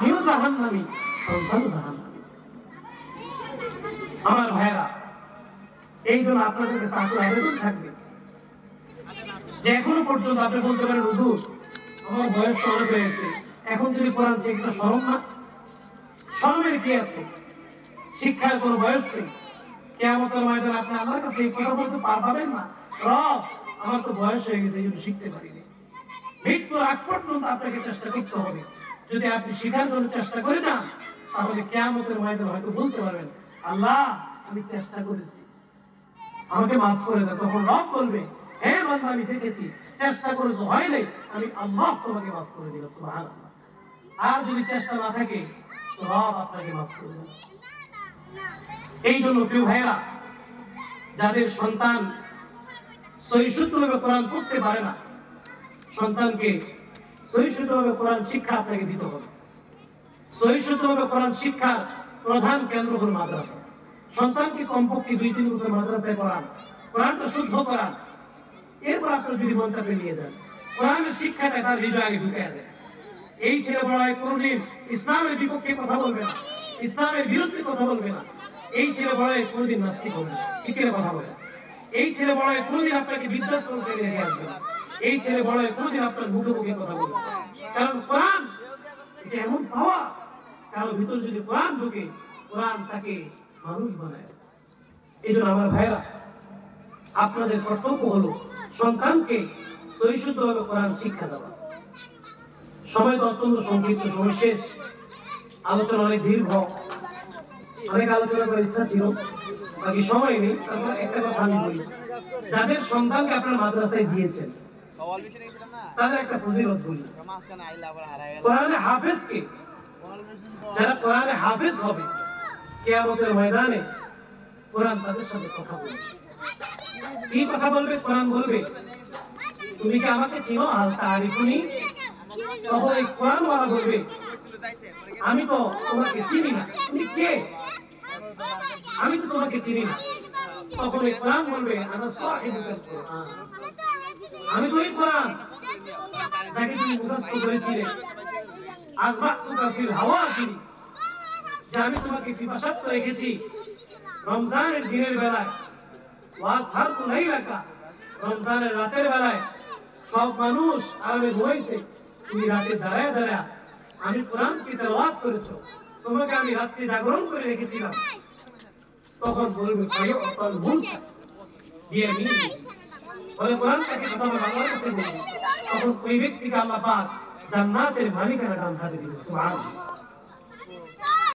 আপনিও জাহান্নামী, সন্তানও জাহান্নামী। আমার ভাইরা, এই জন্য আপনাদের কাছে আবেদন থাকবে যে এখনো পর্যন্ত আপনি বলতে পারেন হুজুর আমার বয়স তো অনেক হয়েছে, এখন যদি কোরআন শিখতে শরম না? শরমের কি আছে? শিক্ষার কোনো বয়স নেই। কিয়ামতের ময়দানে আপনি আল্লাহর কাছে এই কথা বলতে পারবেন না, রব আমার তো বয়স হয়ে গেছে, এই জন্য শিখতে পারিনি। মৃত্যুর আগ পর্যন্ত আপনাকে চেষ্টা করতে হবে। যদি আপনি শিখার জন্য চেষ্টা করে যান, তাহলে কিয়ামতের ময়দানে হয়তো বলতে পারবেন আল্লাহ আমি চেষ্টা করেছি, আমাকে মাফ করে দেন। তখন রব বলবে হে বান্দা আমি দেখেছি চেষ্টা করেছো, হয় নাই, আমি আল্লাহ তোমাকে মাফ করে দিলাম। সুবহানাল্লাহ। আর যদি চেষ্টা না থাকে তো রব আপনাকে মাফ করে দেন। এই জন্য প্রিয় ভাইয়েরা, যাদের সন্তান সহিষ্ণুভাবে কোরআন পড়তে পারে না, সন্তানকে সহিষ্ণুভাবে কোরআন শিক্ষা আপনাকে দিতে হবে। সহিষ্ণুভাবে কোরআন শিক্ষার প্রধান কেন্দ্র হল মাদ্রাসা। সন্তানকে কমপক্ষে 2-3 বছর মাদ্রাসায় পড়ান, কোরআনটা শুদ্ধ করান। এরপর আপনার যদি মন চাপে নিয়ে যান, কোরআনের শিক্ষাটা তার হৃদয়ে আগে ঢুকে দেন। এই ছেলে বড় হয় কোনদিন ইসলামের বিপক্ষে কথা বলবে না, ইসলামের বিরুদ্ধে কথা বলবে না। এই ছেলে বড় হয় কোনদিন নাস্তিক হবে না, ঠিক করে কথা বলে। এই ছেলে বড় হয় কোনদিন আপনাকে বৃদ্ধাশ্রম থেকে রেখে আসবে না। এই ছেলে বড় হয় কোনদিন আপনার মুখে মুখে কথা বলবে। কারণ কোরআন এটা এমন পাওয়া, কারো ভিতর যদি কোরআন ঢুকে, কোরআন তাকে মানুষ বানায়। এই জন্য আমার ভাইরা, আপনাদের কর্তব্য হলো সন্তানকে সহিষ্ণুভাবে কোরআন শিক্ষা দেওয়া। সময় তো অত্যন্ত সংক্ষিপ্ত, সময় শেষ, আলোচনা অনেক দীর্ঘ, অনেক আলোচনা করার ইচ্ছা ছিল, বাকি সময় নেই। তারপর একটা কথা আমি বলি, যাদের সন্তানকে আপনার মাদ্রাসায় দিয়েছেন তাদের একটা ফজিলত বলি। কোরআনে হাফেজকে, যারা কোরআনে হাফেজ হবে, কিয়ামতের ময়দানে কোরআন তাদের সাথে কথা বলবে। কি কথা বলবে? কোরআন বলবে তুমি কি আমাকে চিনো? হাল তারিফুনি। তখন এই কোরআন ওয়ালা বলবে আমি তো তোমাকে চিনি না, তুমি কে? আমি তো তোমাকে চিনি না। তখন এই কোরআন বলবে আনা সাহিবুল কোরআন, আমি তো এই কোরআন যাকে তুমি মুখস্থ করেছিলে। আযবাতুকা ফিল হাওয়াসিনি, যে আমি তোমাকে পিপাসার্ত রেখেছি রমজানের দিনের বেলায়। ওয়াসহারতু লাইলাকা, রমজানের রাতের বেলায় সব মানুষ আরামে ঘুমাইছে, তুমি রাতে দাঁড়ায় দাঁড়ায় আমি কোরআনকে তেলাওয়াত করেছো, তোমাকে আমি রাত্রে জাগরণ করে রেখেছিলাম। তখন বলবে ফায়ুতাল মুলক বিয়ামিনি, বলে কোরআনটাকে কথা বলে আল্লাহর কাছে বলবে। তখন ওই ব্যক্তিকে আল্লাহ পাক জান্নাতের মালিকানা দান করে দিবেন। সুবহানাল্লাহ।